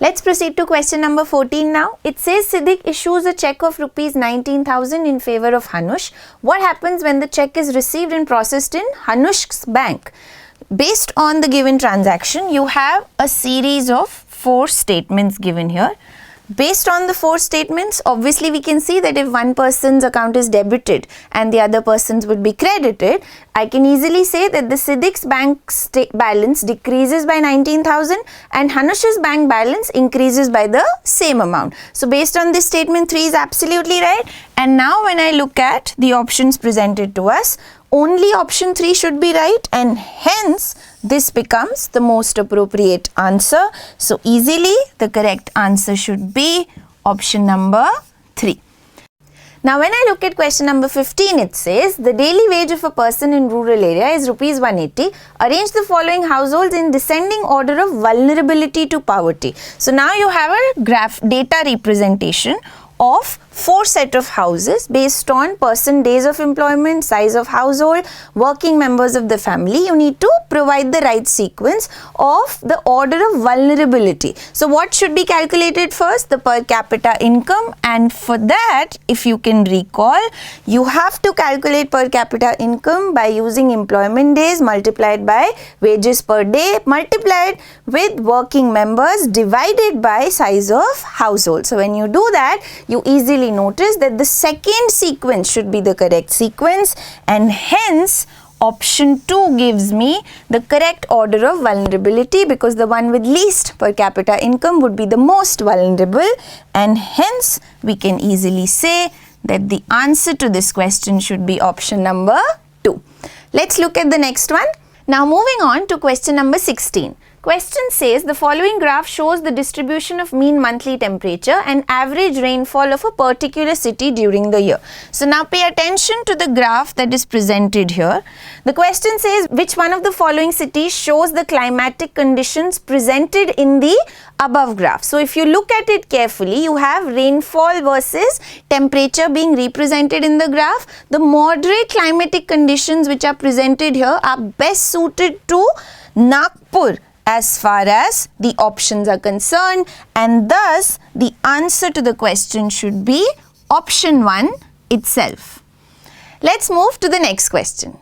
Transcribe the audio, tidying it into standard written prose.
Let's proceed to question number 14 now. It says Siddiq issues a check of rupees 19,000 in favor of Hanush. What happens when the check is received and processed in Hanush's bank? Based on the given transaction, you have a series of 4 statements given here. Based on the 4 statements, obviously we can see that if one person's account is debited and the other person's would be credited, I can easily say that the Siddiq's bank balance decreases by 19,000 and Hanush's bank balance increases by the same amount. So based on this statement, 3 is absolutely right. And now when I look at the options presented to us, only option 3 should be right, and hence this becomes the most appropriate answer. So easily the correct answer should be option number 3. Now when I look at question number 15, it says the daily wage of a person in rural area is rupees 180. Arrange the following households in descending order of vulnerability to poverty. So now you have a graph data representation of 4 set of houses based on person days of employment, size of household, working members of the family. You need to provide the right sequence of the order of vulnerability. So what should be calculated first? The per capita income, and for that, if you can recall, you have to calculate per capita income by using employment days multiplied by wages per day multiplied with working members divided by size of household. So when you do that, you easily notice that the second sequence should be the correct sequence, and hence option 2 gives me the correct order of vulnerability, because the one with least per capita income would be the most vulnerable, and hence we can easily say that the answer to this question should be option number 2. Let's look at the next one. Now moving on to question number 16. Question says the following graph shows the distribution of mean monthly temperature and average rainfall of a particular city during the year. So now pay attention to the graph that is presented here. The question says which one of the following cities shows the climatic conditions presented in the above graph. So if you look at it carefully, you have rainfall versus temperature being represented in the graph. The moderate climatic conditions which are presented here are best suited to Nagpur as far as the options are concerned, and thus the answer to the question should be option 1 itself. Let's move to the next question.